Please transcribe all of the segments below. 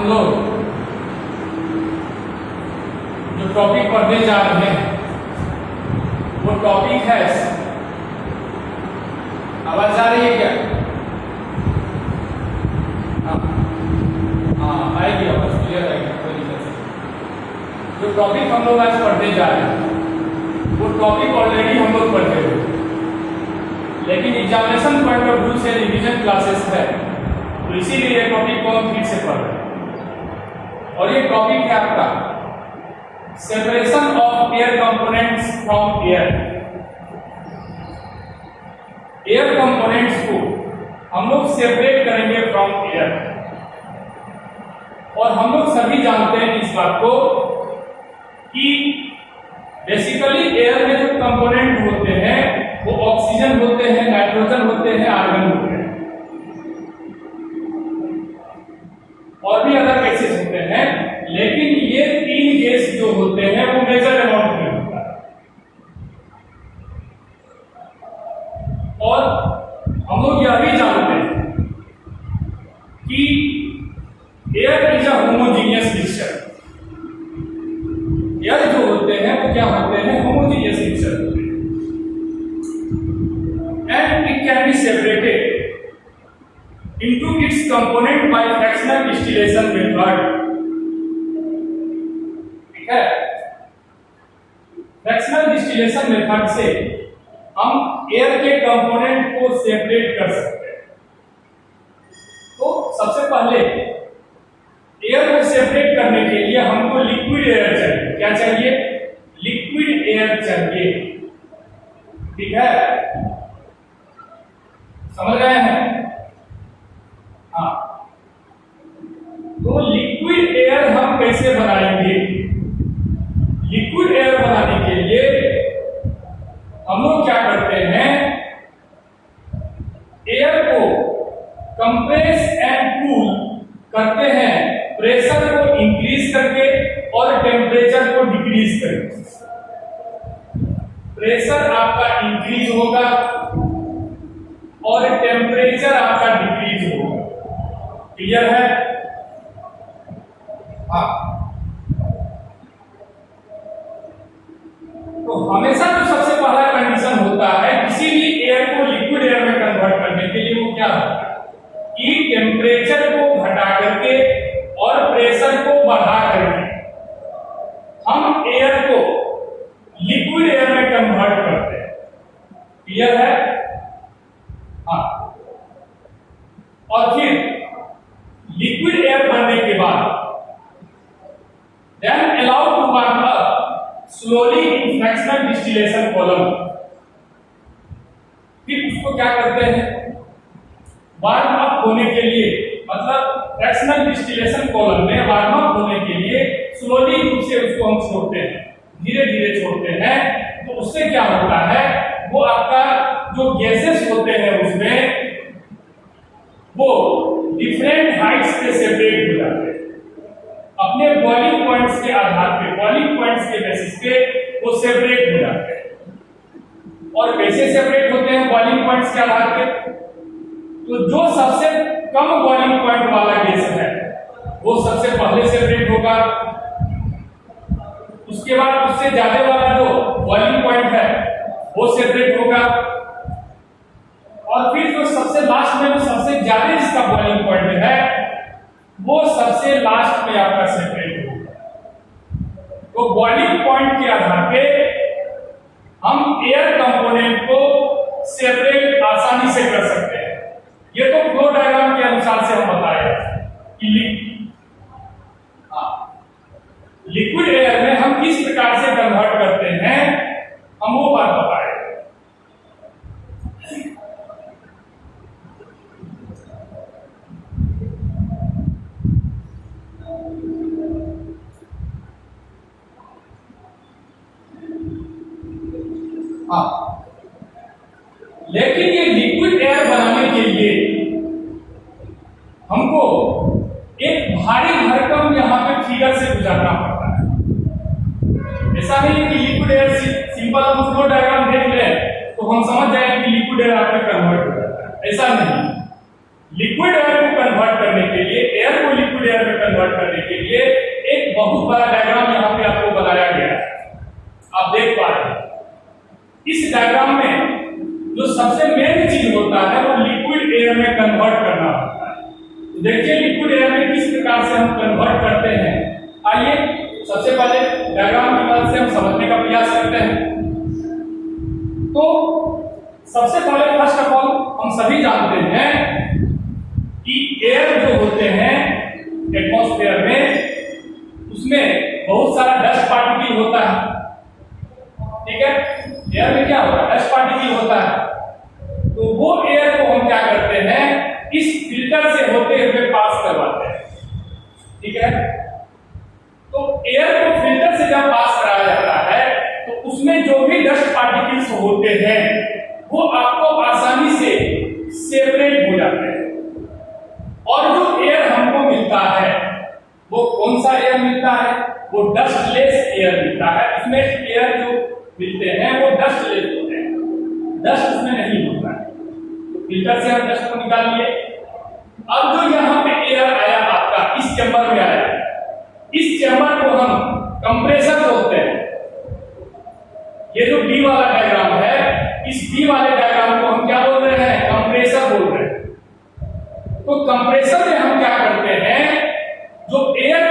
लोग जो टॉपिक पढ़ने जा रहे हैं वो टॉपिक है, आवाज आ रही है क्या? हाँ आएगी आवाज, क्लियर आएगी, कोई दिक्कत नहीं। जो टॉपिक हम लोग आज पढ़ने जा रहे हैं वो टॉपिक ऑलरेडी हम लोग पढ़ते हुए, लेकिन एग्जामिनेशन पॉइंट ऑफ व्यू से रिवीजन क्लासेस है, तो इसीलिए ये टॉपिक को हम फिर से पढ़ रहे हैं। और ये टॉपिक है आपका separation of air components from air. Air components को हम लोग सेपरेट करेंगे फ्रॉम एयर। और हम लोग सभी जानते हैं इस बात को कि बेसिकली एयर में जो कंपोनेंट होते हैं वो ऑक्सीजन होते हैं, नाइट्रोजन होते हैं, आर्गन होते हैं, और भी अलग गैसेस होते हैं, लेकिन ये तीन गैस जो होते हैं वो मेजर अमाउंट में होता है। और हम लोग यह भी जानते हैं कि air is a homogeneous mixture. Air जो होते हैं वो क्या होते हैं? होमोजीनियस मिक्सचर होते हैं, and it can be separated into its component by fractional distillation method। ठीक है, फ्रैक्शनल डिस्टिलेशन मेथड से हम एयर के कंपोनेंट को सेपरेट कर सकते हैं। तो सबसे पहले एयर को सेपरेट करने के लिए हमको लिक्विड एयर चाहिए। क्या चाहिए? लिक्विड एयर चाहिए। ठीक है, समझ रहे हैं? हाँ, तो लिक्विड एयर हम कैसे बनाएंगे? लिक्विड एयर बनाने के लिए हम लोग क्या करते हैं? एयर को कंप्रेस एंड कूल करते हैं, प्रेशर को इंक्रीज करके और टेम्परेचर को डिक्रीज करके। प्रेशर आपका इंक्रीज होगा और टेम्परेचर आपका डिक्रीज होगा। क्लियर है? हाँ, तो हमेशा जो सबसे पहला कंडीशन होता है किसी भी एयर को लिक्विड एयर में कन्वर्ट करने के लिए वो क्या होता है कि टेम्परेचर को घटा करके और प्रेशर को बढ़ा करके हम एयर को लिक्विड एयर में कन्वर्ट करते हैं। क्लियर है? हाँ, और फिर लिक्विड एयर बनने के बाद then allow to warm up slowly in fractional distillation column। फिर उसको क्या करते हैं? वार्म अप होने के लिए, मतलब फ्रैक्शनल डिस्टिलेशन कॉलम में वार्म अप होने के लिए स्लोली रूप से उसको हम छोड़ते हैं, धीरे धीरे छोड़ते हैं। तो उससे क्या होता है? वो आपका जो गैसेस होते हैं उसमें वो डिफरेंट हाइट्स पे सेपरेट हो जाते हैं। अपने बॉइलिंग पॉइंट्स के आधार पे, बॉइलिंग पॉइंट्स के बेसिस पे वो सेपरेट हो जाते हैं। और कैसे सेपरेट होते हैं बॉइलिंग पॉइंट्स के आधार पे? तो जो सबसे कम बॉइलिंग पॉइंट वाला गैस है वो सबसे पहले सेपरेट होगा, उसके बाद उससे ज्यादा वाला जो बॉइलिंग पॉइंट है वो सेपरेट होगा, और फिर जो सबसे लास्ट में जो सबसे ज्यादा जिसका बॉइलिंग पॉइंट है वो सबसे लास्ट में आपका सेपरेट होगा। तो बॉइलिंग पॉइंट के आधार पे हम एयर कंपोनेंट को सेपरेट आसानी से कर सकते हैं। ये तो फ्लो डायग्राम के अनुसार से हम बताए कि लिक्विड एयर में हम किस प्रकार से कन्वर्ट करते हैं, हम वो बात बताए। लेकिन ये लिक्विड एयर बनाने के लिए हमको एक भारी भरकम यहाँ पे फिगर से गुजरना पड़ता है। ऐसा नहीं है कि लिक्विड एयर सिंपल हम फ्लो डायग्राम देख लें तो हम समझ जाएंगे कि लिक्विड एयर आपका कन्वर्ट हो जाता है। ऐसा नहीं, लिक्विड एयर को कन्वर्ट करने के लिए, एयर को लिक्विड एयर में कन्वर्ट सबसे मेन चीज होता है वो लिक्विड एयर में कन्वर्ट करना होता है। तो देखिए लिक्विड एयर में किस प्रकार से हम कन्वर्ट करते हैं। आइए सबसे पहले डायग्राम की मदद से हम समझने का प्रयास करते हैं। तो सबसे पहले फर्स्ट ऑफ ऑल हम सभी जानते हैं कि एयर जो होते हैं एटमॉस्फेयर में उसमें बहुत सारा डस्ट पार्टिकल होता है। ठीक है, एयर में क्या होता है, डस्ट पार्टिकल होता है। तो वो एयर को हम क्या करते हैं, इस फिल्टर से होते हुए पास करवाते हैं। ठीक है, तो एयर को फिल्टर से जब पास कराया जाता है तो उसमें जो भी डस्ट पार्टिकल्स होते हैं वो आपको आसानी से सेपरेट हो जाते हैं। और जो एयर हमको मिलता है वो कौन सा एयर मिलता है, वो डस्टलेस एयर मिलता है। उसमें एयर जो मिलते हैं वो डस्टलेस होते हैं, डस्ट उसमें नहीं होता है। तो फिल्टर से हम डस्ट को निकाल लिए। अब जो यहाँ पे एयर आया आपका इस चैम्बर में आया, इस चैम्बर को हम कंप्रेसर बोलते हैं। ये जो बी वाला डायग्राम है, इस बी वाले डायग्राम को हम क्या बोल रहे हैं, कंप्रेसर बोल रहे हैं। तो कंप्रेसर में हम क्या करते हैं, जो एयर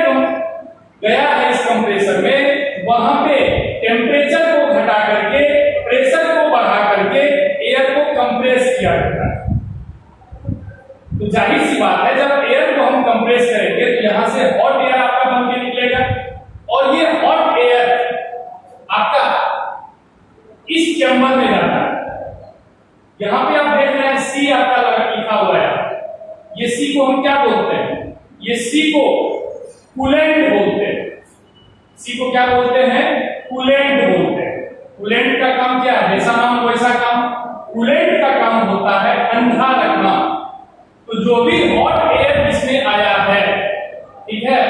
गया है इस कंप्रेसर में वहां पे टेम्परेचर को घटा करके प्रेशर को बढ़ा करके एयर को कंप्रेस किया जाता है। तो जाहिर सी बात है जब एयर को हम कंप्रेस करेंगे तो यहां से हॉट एयर आपका बन के निकलेगा और ये हॉट एयर आपका इस चैम्बर में जाता है। यहां पे आप देख रहे हैं सी आपका लिखा हुआ है। ये सी को हम क्या बोलते हैं, ये सी को कूलेंट बोलते हैं। सी को क्या बोलते हैं, कूलेंट बोलते हैं। कूलेंट का काम क्या है, जैसा नाम वैसा काम। कूलेंट का काम होता है ठंडा रखना। तो जो भी हॉट एयर इसमें आया है, ठीक है,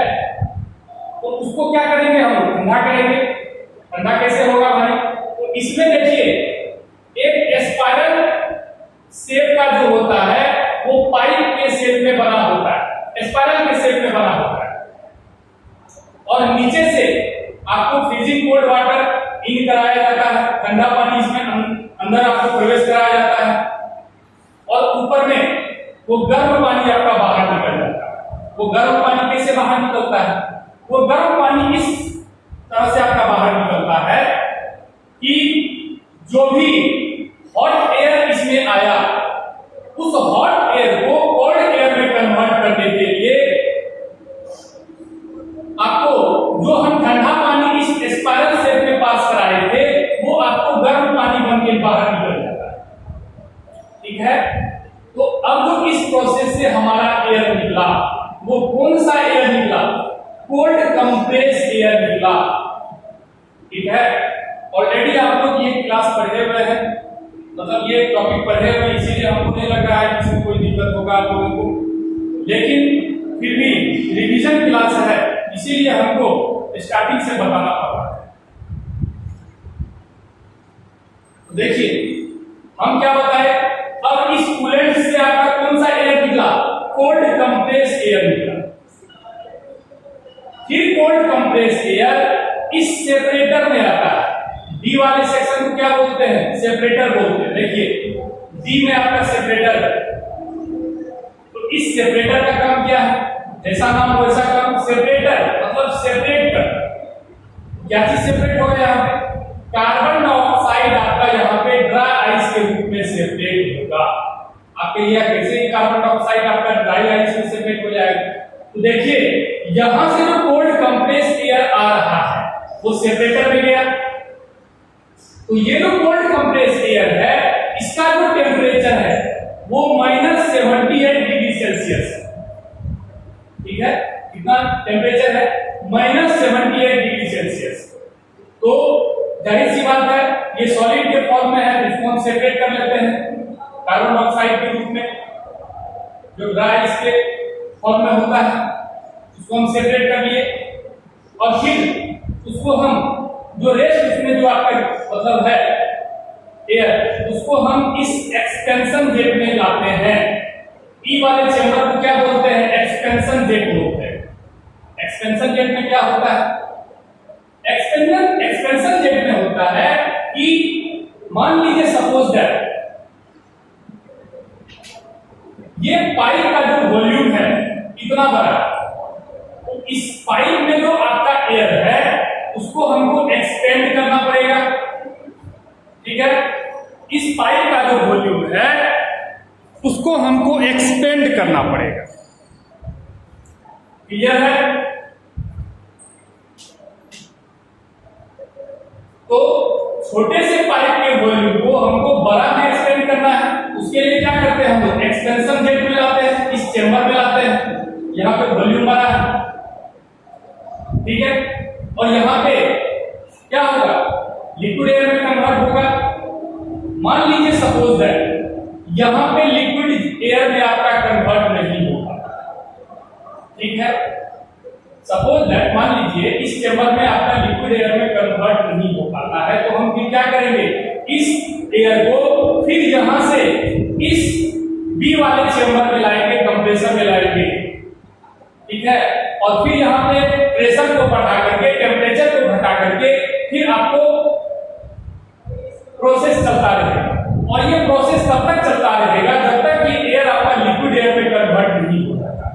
तो उसको क्या करेंगे, हम ठंडा करेंगे। ठंडा कैसे होगा भाई, तो इसमें देखिए एक स्पाइरल शेप का जो होता है वो पाइप के शेप में बना होता है, स्पाइरल के शेप में बना होता है। और नीचे से आपको फ्रीजिंग कोल्ड वाटर इन कराया जाता है, ठंडा पानी इसमें अंदर आपको प्रवेश कराया जाता है। और ऊपर में वो गर्म पानी आपका बाहर निकल जाता है। वो गर्म पानी कैसे बाहर निकलता है, वो गर्म पानी इस तरह से आपका बाहर निकलता है कि जो भी हॉट एयर इसमें आया उस हॉट एयर को कोल्ड एयर में कन्वर्ट करने के लिए आपको जो हम ठंडा पानी इस स्पाइरल शेप में पास कराए थे वो आपको गर्म पानी बन के बाहर निकल जाता है। ठीक है, तो अब जो इस प्रोसेस से हमारा एयर निकला वो कौन सा एयर निकला, कोल्ड कंप्रेस एयर निकला। ठीक है, ऑलरेडी आप लोग ये क्लास पढ़े हुए हैं, मतलब ये टॉपिक पढ़े हुए, इसीलिए हमको नहीं लग रहा है कि कोई दिक्कत होगा आप लोगों को। लेकिन फिर भी रिवीजन क्लास है, इसीलिए हमको स्टार्टिंग से बताना पड़ रहा है। तो देखिए हम क्या बताए, अब इस कूलेंट से आपका कौन सा एयर निकला, कोल्ड कंप्रेस एयर निकला। फिर कोल्ड कंप्रेस एयर इस सेपरेटर में आता है। डी वाले सेक्शन को क्या बोलते हैं, सेपरेटर बोलते हैं। देखिए डी में आपका सेपरेटर है। तो इस सेपरेटर का काम क्या है, जैसा नाम वैसा काम, सेपरेटर मतलब सेपरेट कर। क्या चीज सेपरेट हो गया, यहाँ पे कार्बन डाइऑक्साइड आपका यहाँ पे ड्राई आइस के रूप में सेपरेट होगा। आपके लिए कैसे कार्बन डाइऑक्साइड आपका ड्राई आइस में सेपरेट हो जाएगा। तो देखिए यहां से जो कोल्ड कंप्रेस एयर आ रहा है वो सेपरेटर में गया। तो ये जो कोल्ड कंप्रेस एयर है इसका जो टेम्परेचर है वो -78 डिग्री सेल्सियस है। ठीक है, कितना टेम्परेचर है, -78 डिग्री सेल्सियस। तो जाहिर सी बात है ये सॉलिड के फॉर्म में है, इसको हम सेपरेट कर लेते हैं कार्बन डाइऑक्साइड के रूप में। जो ड्राई इसके फॉर्म में होता है उसको हम सेपरेट कर लिए और फिर उसको हम जो रेस्ट उसमें जो आपका मतलब है एयर, उसको हम इस एक्सपेंशन जेट में लाते हैं। ई वाले चैम्बर को क्या बोलते हैं, एक्सपेंशन जेट बोलते हैं। एक्सपेंशन जेट में क्या होता है, एक्सपेंशन जेट में होता है कि मान लीजिए सपोज दैट ये पाइप का जो वॉल्यूम है इतना बड़ा, तो इस पाइप में जो आपका एयर है उसको हमको एक्सपेंड करना पड़ेगा, ठीक है। इस पाइप का जो वॉल्यूम है उसको हमको एक्सपेंड करना पड़ेगा, क्लियर है। तो छोटे से पाइप के वॉल्यूम को हमको बड़ा में एक्सपेंड करना है, उसके लिए क्या करते हैं हम लोग एक्सपेंशन जेट में लाते हैं, इस चेंबर में लाते हैं, यहाँ पे वॉल्यूम बड़ा है, ठीक है। और यहाँ पे क्या होगा, लिक्विड एयर में कन्वर्ट होगा। मान लीजिए सपोज दैट यहाँ पे लिक्विड एयर में आपका कन्वर्ट नहीं होगा, ठीक है। सपोज दैट मान लीजिए इस चेंबर में आपका लिक्विड एयर में कन्वर्ट नहीं हो पाता है, तो हम फिर क्या करेंगे, इस एयर को फिर यहां से इस बी वाले चेंबर में लाएंगे, कंप्रेसर में लाएंगे, ठीक है। और फिर यहां पे प्रेशर को बढ़ा करके, टेम्परेचर को घटा करके फिर आपको प्रोसेस चलता रहेगा। और ये प्रोसेस तब तक चलता रहेगा जब तक कि एयर आपका लिक्विड एयर में कन्वर्ट नहीं हो जाता,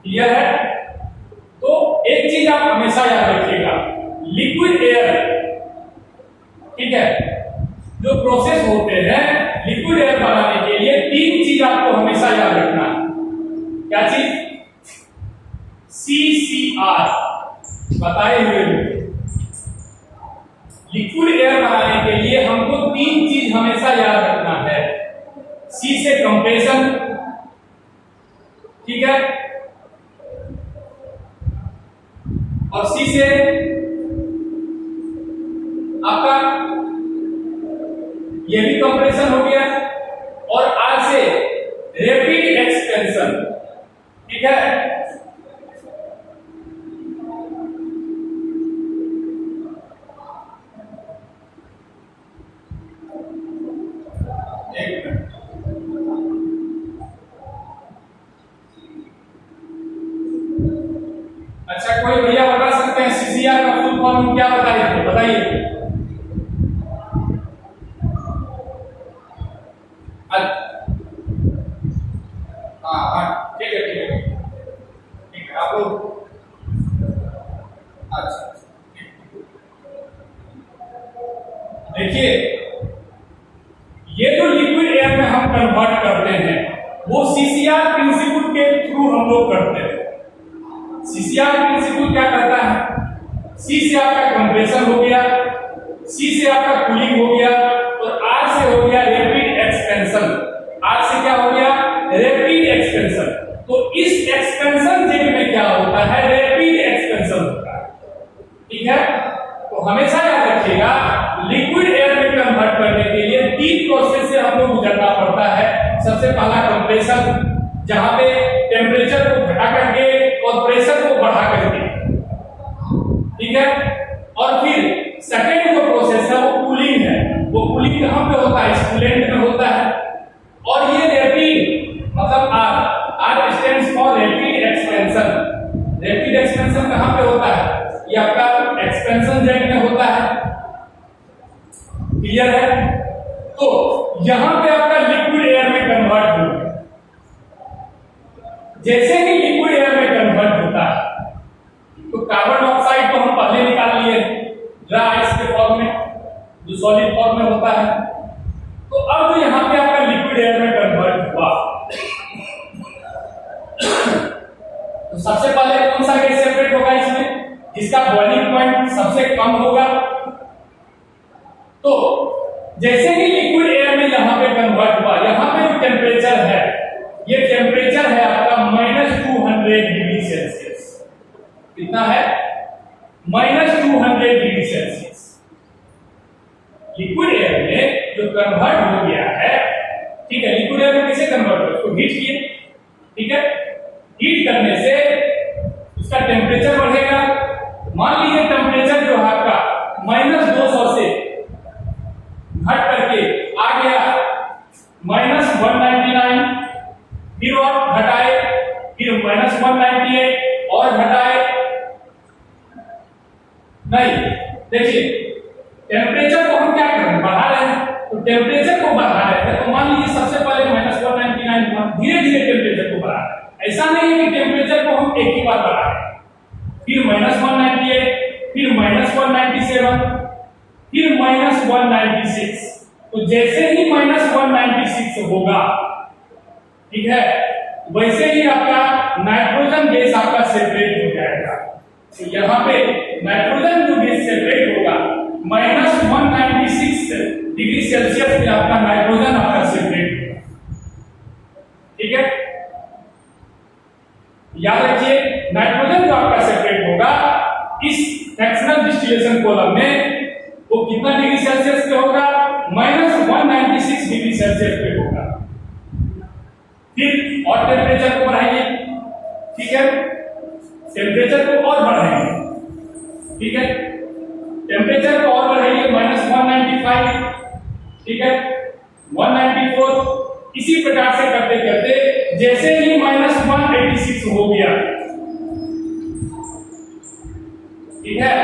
क्लियर है। तो एक चीज आप हमेशा याद रखिएगा, लिक्विड एयर, ठीक है, जो प्रोसेस होते हैं लिक्विड एयर बनाने के लिए तीन चीज आपको हमेशा याद रखना है। क्या चीज, CCR बताए हुए लिक्विड एयर बनाने के लिए हमको तीन चीज हमेशा याद रखना है। C से कंप्रेशन, ठीक है, और C से आपका ये भी कंप्रेशन हो गया, और R से रैपिड एक्सपेंशन, ठीक है। एक मिनट, अच्छा कोई भैया बता सकते हैं CCR का फुल फॉर्म क्या बताइए, बताइए। हाँ ठीक है ठीक है ठीक है, आप लोग अच्छा देखिए, ये जो लिक्विड एयर में हम कन्वर्ट करते हैं वो CCR प्रिंसिपल के थ्रू हम लोग करते हैं। CCR प्रिंसिपल क्या करता है, C से आपका कंप्रेशन हो गया, C से आपका कूलिंग हो गया, और R से हो गया रैपिड एक्सपेंशन। R से क्या हो गया, रैपिड एक्सपेंशन। तो इस एक्सपेंशन जेट में क्या होता है, रैपिड एक्सपेंशन होता है, ठीक है। तो हमेशा याद रखिएगा, लिक्विड एयर में कन्वर्ट करने के लिए तीन प्रोसेस से हम लोग गुजरना पड़ता है। सबसे पहला कंप्रेशन, जहां पे टेम्परेचर को घटा करके और प्रेशर को बढ़ा करके, ठीक है। और फिर सेकेंड जो प्रोसेस है वो कूलिंग है। वो कूलिंग कहां पे होता है, कूलेंट में होता है। और ये रैपिड मतलब R stands for rapid expansion. Rapid expansion कहां पे होता है, ये आपका एक्सपेंशन जेट में होता है, क्लियर है। तो यहां पे आपका लिक्विड एयर में कन्वर्ट हो गया। जैसे ही लिक्विड एयर में कन्वर्ट होता है तो कार्बन डाइऑक्साइड को हम पहले निकाल लिए ड्राई आइस के फॉर्म में, जो सॉलिड फॉर्म में होता है। तो अब जो यहां पे आपका लिक्विड एयर में कन्वर्ट हुआ, तो सबसे पहले कौन सा गैस सेपरेट होगा इसमें, जिसका बॉइलिंग पॉइंट सबसे कम होगा। तो जैसे ही लिक्विड एयर में यहां पे कन्वर्ट हुआ, यहां पे जो टेम्परेचर है, ये टेम्परेचर है आपका -200 डिग्री सेल्सियस। कितना है, -200 डिग्री सेल्सियस। लिक्विड एयर में जो कन्वर्ट हो गया है, ठीक है, लिक्विड एयर में कैसे कन्वर्ट हो, उसको हीट किए, ठीक है। हीट करने से उसका टेम्परेचर बढ़ेगा। मान लीजिए टेम्परेचर जो है आपका -200 से घट करके आ गया -199, फिर और घटाए, फिर -198 और घटाए, नहीं, देखिए टेम्परेचर को हम क्या कर रहे हैं, बढ़ा रहे हैं। तो टेम्परेचर को बढ़ा रहे हैं, तो मान लीजिए सबसे पहले -199 धीरे धीरे फिर -198, फिर -197, फिर -196। तो जैसे ही -196 होगा, ठीक है, वैसे ही आपका नाइट्रोजन गैस आपका सेपरेट हो जाएगा। तो यहाँ पे नाइट्रोजन जो गैस सेपरेट होगा -196 डिग्री सेल्सियस पे आपका नाइट्रोजन आपका सेपरेट होगा। ठीक है, याद रखिए नाइट्रोजन जो आपका सेपरेट होगा इस फ्रैक्शनल डिस्टिलेशन कॉलम में वो कितना डिग्री सेल्सियस पे होगा? -196 डिग्री सेल्सियस पे होगा। फिर और टेम्परेचर को बढ़ाइए, ठीक है, टेम्परेचर को और बढ़ाइए, ठीक है, टेम्परेचर को और बढ़ाइए -195, ठीक है, 194। इसी प्रकार से करते करते जैसे ही -186 हो गया, ठीक है,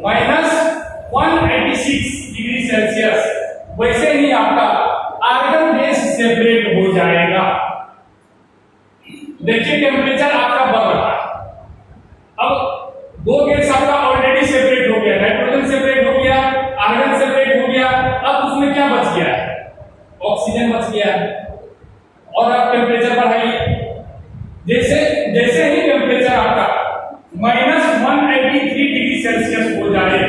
-186 डिग्री सेल्सियस, वैसे ही आपका आर्गन गैस सेपरेट हो जाएगा। देखिए टेम्परेचर आपका बढ़ रहा है। अब दो गैस आपका ऑलरेडी सेपरेट हो गया, नाइट्रोजन सेपरेट हो गया, आर्गन सेपरेट हो गया। अब उसमें क्या बच गया है? ऑक्सीजन बच गया है। और आप टेम्परेचर बढ़ाइए, जैसे जैसे ही टेम्परेचर आपका -183 डिग्री सेल्सियस हो जाए,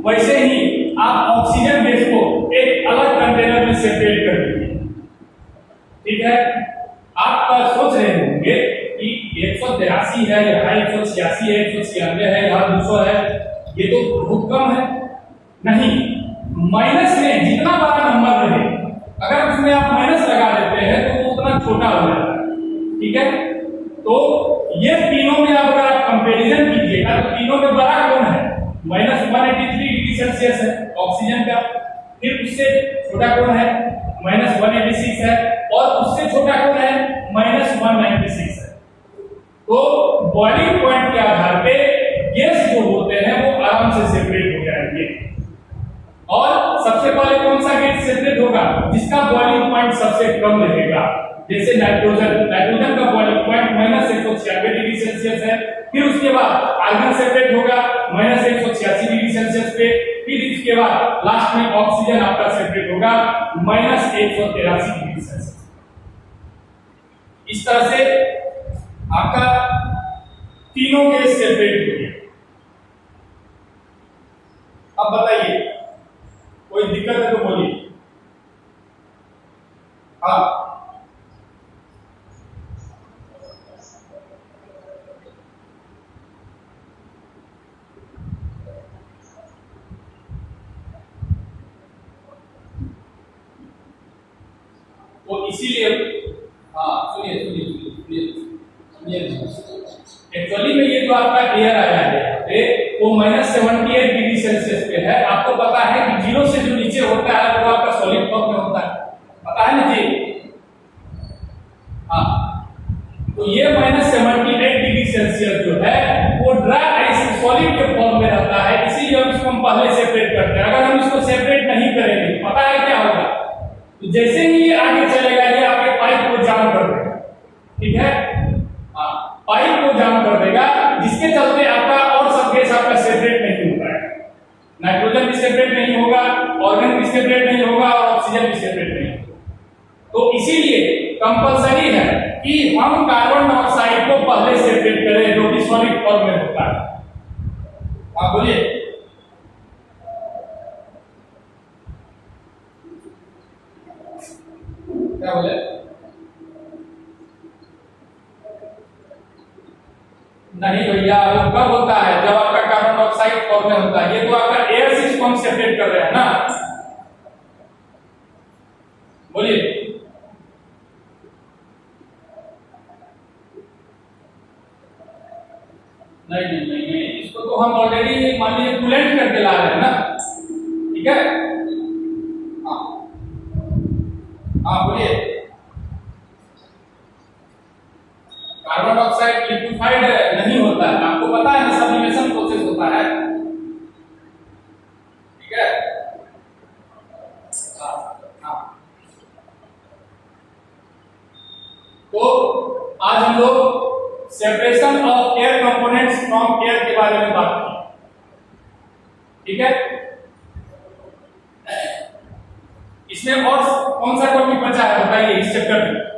वैसे ही आप ऑक्सीजन गैस को एक अलग कंटेनर में सेपरेट कर दीजिए। ठीक है, आप सोच रहे होंगे कि 183 है, यहाँ 186 है, 196 है, यहाँ 200 है, ये तो बहुत कम है। नहीं, माइनस में जितना बड़ा नंबर रहे, अगर उसमें आप माइनस लगा देते हैं तो वो उतना छोटा हो जाता है। ठीक है, तो ये तीनों में अगर आप कंपैरिजन कीजिएगा तो तीनों में बड़ा कौन है? -183 डिग्री सेल्सियस है ऑक्सीजन का। फिर उससे छोटा कौन है? -186 है। और उससे छोटा कौन है? -196 है। तो बॉइलिंग पॉइंट के आधार पे गैस जो होते हैं वो आराम से सेपरेट हो जाएंगे। और सबसे पहले कौन सा गैस सेपरेट होगा? जिसका बॉइलिंग पॉइंट सबसे कम रहेगा। जैसे नाइट्रोजन का बॉइलिंग पॉइंट -196 डिग्री सेल्सियस है। फिर उसके बाद आर्गन सेपरेट होगा -186 डिग्री सेल्सियस पे। फिर इसके बाद लास्ट में ऑक्सीजन आपका सेपरेट होगा -183 डिग्री सेल्सियस। इस तरह से आपका तीनों गैस सेपरेट हो गया। अब बताइए, कोई दिक्कत है तो बोलिए। हाँ, तो इसीलिए सुनिए एक्चुअली में ये जो आपका एयर आया है वो -78 डिग्री सेल्सियस पे है। आपको पता है कि 0 से जो नीचे होता है वो आपका सॉलिड फॉर्म में होता है, पता है ना जी? हाँ, तो ये -78 डिग्री सेल्सियस जो है वो ड्राई आइस सॉलिड के फॉर्म में रहता है। इसीलिए हम इसको पहले सेपरेट करते हैं। अगर हम इसको सेपरेट नहीं करेंगे, पता है क्या होगा? तो जैसे ही ये आगे चलेगा ये आपके पाइप को जाम कर देगा। ठीक है, पाइप को जाम कर देगा, जिसके चलते आपका और सब गैस आपका सेपरेट नहीं हो पाएगा। नाइट्रोजन भी सेपरेट नहीं होगा, ऑर्गन भी सेपरेट नहीं होगा और ऑक्सीजन भी सेपरेट नहीं होगा। तो इसीलिए कंपलसरी है कि हम कार्बन डाइऑक्साइड को पहले सेपरेट करें, जो कि सॉलिड फॉर्म में होता है। आप बोलिए। क्या बोले? नहीं भैया, वो कब होता है? जब आपका कार्बन डाइऑक्साइड फॉर्म में होता है। ये तो आपका एयर से इसको हम सेपरेट कर रहे हैं ना। बोलिए। नहीं, इसको तो हम ऑलरेडी मान लीजिए कूलेंट करके ला रहे हैं ना। ठीक है, हाँ बोलिए। कार्बन डाइऑक्साइड लिक्विफाइड नहीं होता है, आपको पता है ना, सब्लिमेशन प्रोसेस होता है। ठीक है, तो आज हम लोग separation of air components from बारे में बात की। ठीक है, इसमें और कौन सा टॉपिक बचा है बताइए इस चैप्टर में?